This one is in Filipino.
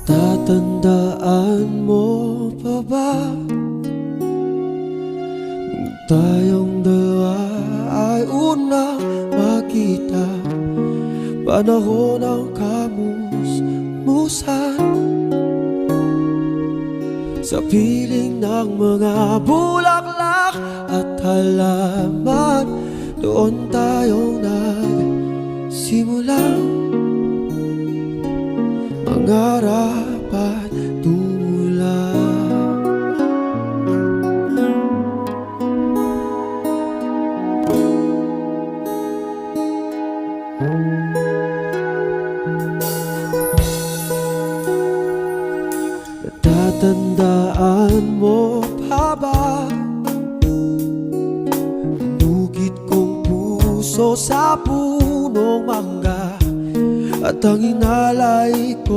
Natatandaan mo pa ba nung tayong dalawa ay unang makita? Panahon ng kamusmusan sa piling ng mga bulaklak at halaman. Doon tayong nagsimulang mangarap at tumulong. Natatandaan mo pa ba inugit kong puso sa punong mangga at ang inalay ko